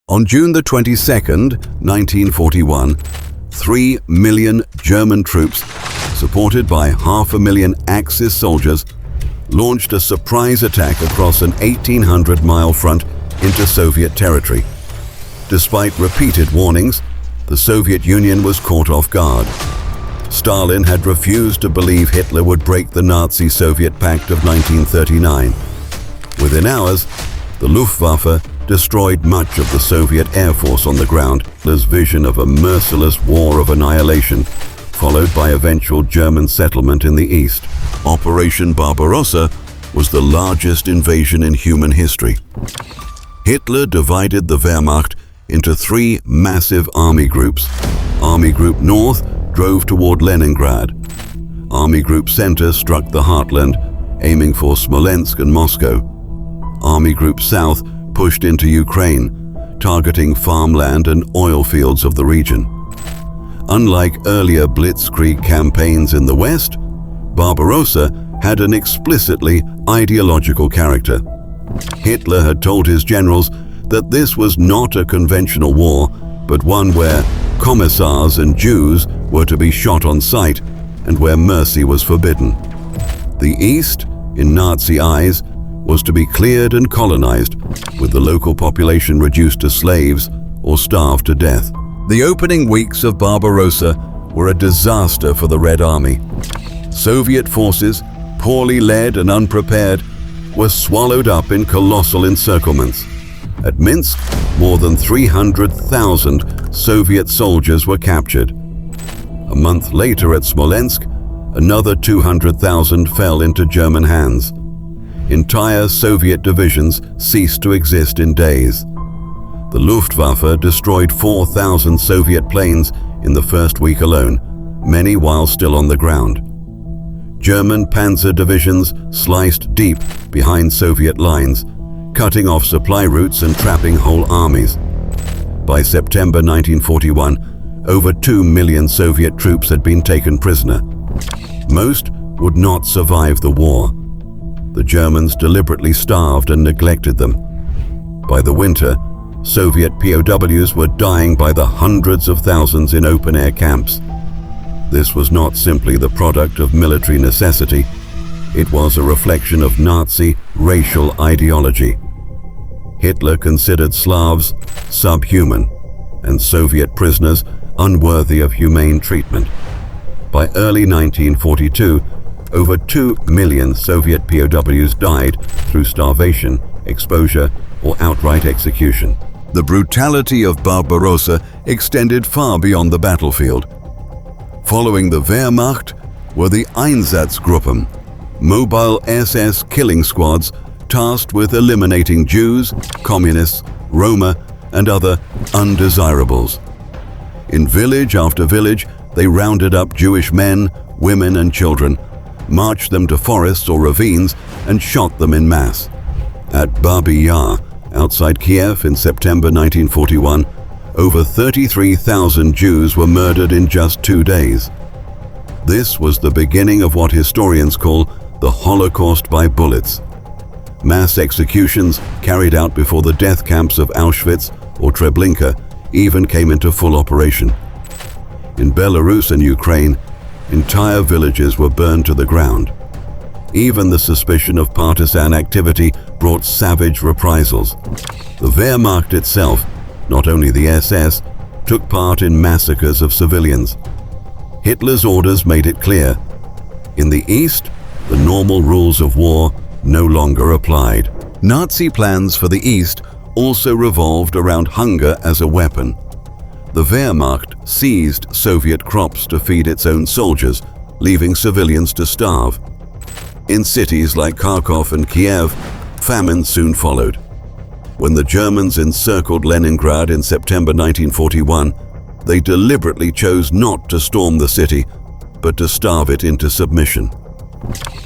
On June the 22nd, 1941, 3 million German troops, supported by 500,000 Axis soldiers, launched a surprise attack across an 1,800-mile front into Soviet territory. Despite repeated warnings, the Soviet Union was caught off guard. Stalin had refused to believe Hitler would break the Nazi-Soviet Pact of 1939. Within hours, the Luftwaffe destroyed much of the Soviet Air Force on the ground. Hitler's vision of a merciless war of annihilation, followed by eventual German settlement in the east. Operation Barbarossa was the largest invasion in human history. Hitler divided the Wehrmacht into 3 massive army groups. Army Group North drove toward Leningrad. Army Group Center struck the heartland, aiming for Smolensk and Moscow. Army Group South pushed into Ukraine, targeting farmland and oil fields of the region. Unlike earlier blitzkrieg campaigns in the West, Barbarossa had an explicitly ideological character. Hitler had told his generals that this was not a conventional war, but one where commissars and Jews were to be shot on sight and where mercy was forbidden. The East, in Nazi eyes, was to be cleared and colonized, with the local population reduced to slaves or starved to death. The opening weeks of Barbarossa were a disaster for the Red Army. Soviet forces, poorly led and unprepared, were swallowed up in colossal encirclements. At Minsk, more than 300,000 Soviet soldiers were captured. A month later at Smolensk, another 200,000 fell into German hands. Entire Soviet divisions ceased to exist in days. The Luftwaffe destroyed 4,000 Soviet planes in the first week alone, many while still on the ground. German panzer divisions sliced deep behind Soviet lines, cutting off supply routes and trapping whole armies. By September 1941, over 2 million Soviet troops had been taken prisoner. Most would not survive the war. The Germans deliberately starved and neglected them. By the winter, Soviet POWs were dying by the hundreds of thousands in open-air camps. This was not simply the product of military necessity. It was a reflection of Nazi racial ideology. Hitler considered Slavs subhuman and Soviet prisoners unworthy of humane treatment. By early 1942, over 2 million Soviet POWs died through starvation, exposure, or outright execution. The brutality of Barbarossa extended far beyond the battlefield. Following the Wehrmacht were the Einsatzgruppen, mobile SS killing squads tasked with eliminating Jews, communists, Roma, and other undesirables. In village after village, they rounded up Jewish men, women, and children, marched them to forests or ravines, and shot them in mass. At Babi Yar, outside Kiev in September 1941, over 33,000 Jews were murdered in just 2 days. This was the beginning of what historians call the Holocaust by bullets. Mass executions carried out before the death camps of Auschwitz or Treblinka even came into full operation. In Belarus and Ukraine, entire villages were burned to the ground. Even the suspicion of partisan activity brought savage reprisals. The Wehrmacht itself, not only the SS, took part in massacres of civilians. Hitler's orders made it clear. In the East, the normal rules of war no longer applied. Nazi plans for the East also revolved around hunger as a weapon. The Wehrmacht seized Soviet crops to feed its own soldiers, leaving civilians to starve. In cities like Kharkov and Kiev, famine soon followed. When the Germans encircled Leningrad in September 1941, they deliberately chose not to storm the city, but to starve it into submission.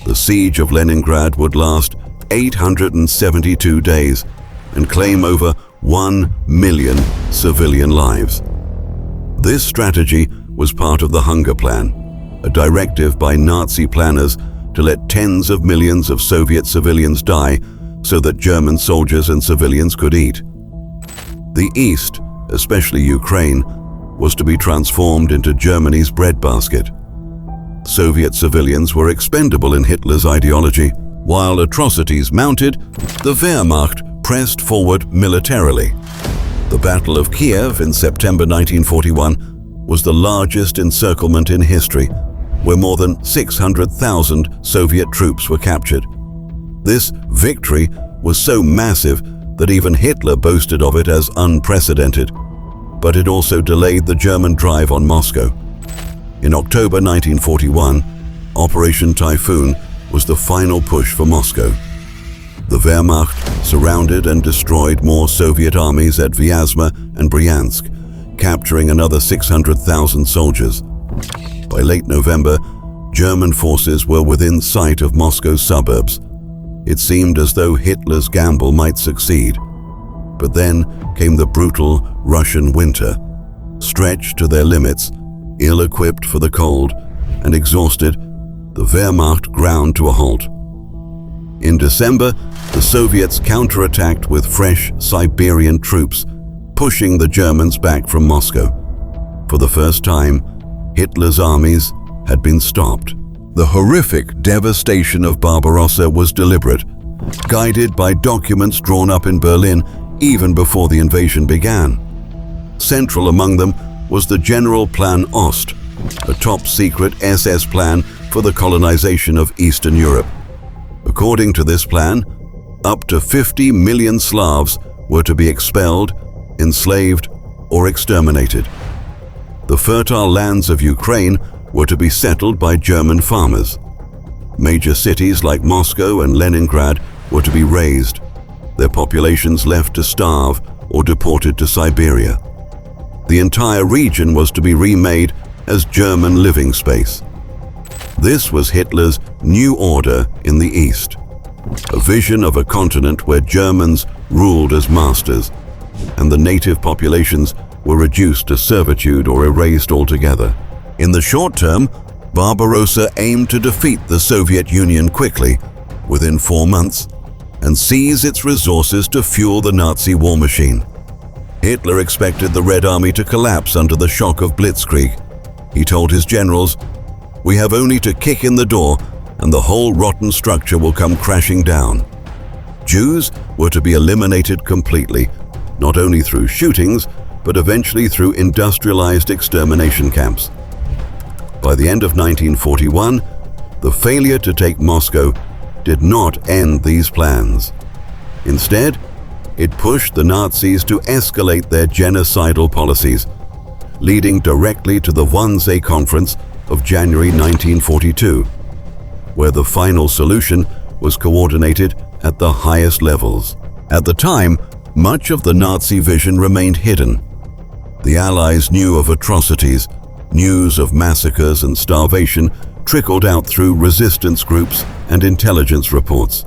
The siege of Leningrad would last 872 days and claim over 1 million civilian lives. This strategy was part of the Hunger Plan, a directive by Nazi planners to let tens of millions of Soviet civilians die so that German soldiers and civilians could eat. The East, especially Ukraine, was to be transformed into Germany's breadbasket. Soviet civilians were expendable in Hitler's ideology. While atrocities mounted, the Wehrmacht pressed forward militarily. The Battle of Kiev in September 1941 was the largest encirclement in history, where more than 600,000 Soviet troops were captured. This victory was so massive that even Hitler boasted of it as unprecedented, but it also delayed the German drive on Moscow. In October 1941, Operation Typhoon was the final push for Moscow. The Wehrmacht surrounded and destroyed more Soviet armies at Vyazma and Bryansk, capturing another 600,000 soldiers. By late November, German forces were within sight of Moscow's suburbs. It seemed as though Hitler's gamble might succeed. But then came the brutal Russian winter. Stretched to their limits, ill-equipped for the cold, and exhausted, the Wehrmacht ground to a halt. In December, the Soviets counterattacked with fresh Siberian troops, pushing the Germans back from Moscow. For the first time, Hitler's armies had been stopped. The horrific devastation of Barbarossa was deliberate, guided by documents drawn up in Berlin even before the invasion began. Central among them was the General Plan Ost, a top-secret SS plan for the colonization of Eastern Europe. According to this plan, up to 50 million Slavs were to be expelled, enslaved, or exterminated. The fertile lands of Ukraine were to be settled by German farmers. Major cities like Moscow and Leningrad were to be razed, their populations left to starve or deported to Siberia. The entire region was to be remade as German living space. This was Hitler's new order in the East, a vision of a continent where Germans ruled as masters, and the native populations were reduced to servitude or erased altogether. In the short term, Barbarossa aimed to defeat the Soviet Union quickly, within 4 months, and seize its resources to fuel the Nazi war machine. Hitler expected the Red Army to collapse under the shock of Blitzkrieg. He told his generals, "We have only to kick in the door and the whole rotten structure will come crashing down." Jews were to be eliminated completely, not only through shootings, but eventually through industrialized extermination camps. By the end of 1941, the failure to take Moscow did not end these plans. Instead, it pushed the Nazis to escalate their genocidal policies, leading directly to the Wannsee Conference of January 1942, where the final solution was coordinated at the highest levels. At the time, much of the Nazi vision remained hidden. The Allies knew of atrocities. News of massacres and starvation trickled out through resistance groups and intelligence reports.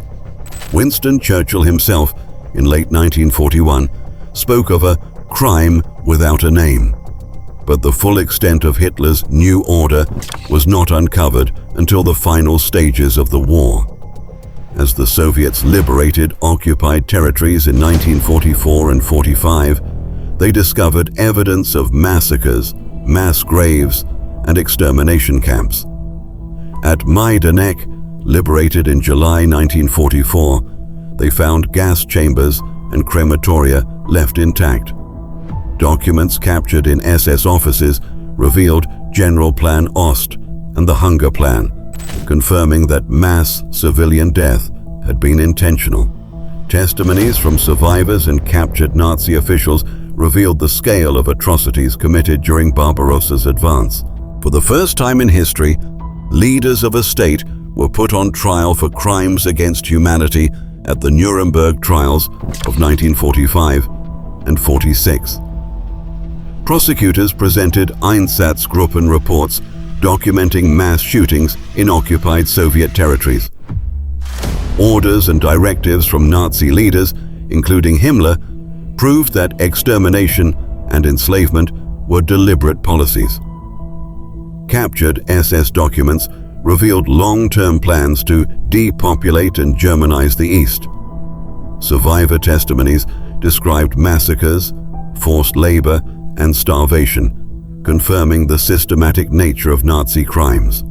Winston Churchill himself, in late 1941, spoke of a crime without a name. But the full extent of Hitler's new order was not uncovered until the final stages of the war. As the Soviets liberated occupied territories in 1944 and 45, they discovered evidence of massacres, mass graves, and extermination camps. At Majdanek, liberated in July 1944, they found gas chambers and crematoria left intact. Documents captured in SS offices revealed General Plan Ost and the Hunger Plan, confirming that mass civilian death had been intentional. Testimonies from survivors and captured Nazi officials revealed the scale of atrocities committed during Barbarossa's advance. For the first time in history, leaders of a state were put on trial for crimes against humanity at the Nuremberg trials of 1945 and 46. Prosecutors presented Einsatzgruppen reports documenting mass shootings in occupied Soviet territories. Orders and directives from Nazi leaders, including Himmler, proved that extermination and enslavement were deliberate policies. Captured SS documents revealed long-term plans to depopulate and Germanize the East. Survivor testimonies described massacres, forced labor, and starvation, confirming the systematic nature of Nazi crimes.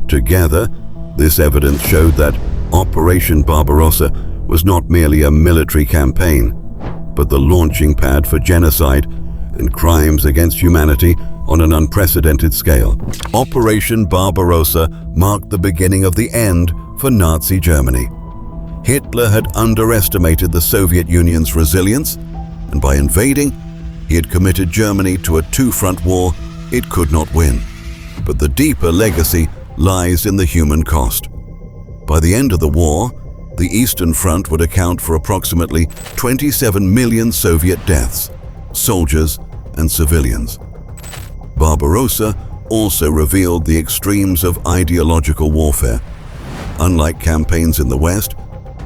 Together, this evidence showed that Operation Barbarossa was not merely a military campaign, but the launching pad for genocide and crimes against humanity on an unprecedented scale. Operation Barbarossa marked the beginning of the end for Nazi Germany. Hitler had underestimated the Soviet Union's resilience, and by invading, he had committed Germany to a two-front war it could not win. But the deeper legacy lies in the human cost. By the end of the war, the Eastern Front would account for approximately 27 million Soviet deaths, soldiers and civilians. Barbarossa also revealed the extremes of ideological warfare. Unlike campaigns in the West,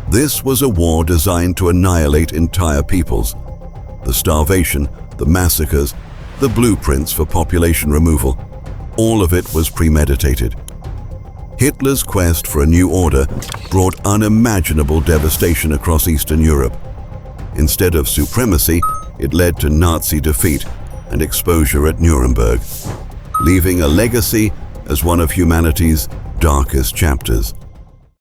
this was a war designed to annihilate entire peoples. The starvation, the massacres, the blueprints for population removal, all of it was premeditated. Hitler's quest for a new order brought unimaginable devastation across Eastern Europe. Instead of supremacy, it led to Nazi defeat and exposure at Nuremberg, leaving a legacy as one of humanity's darkest chapters.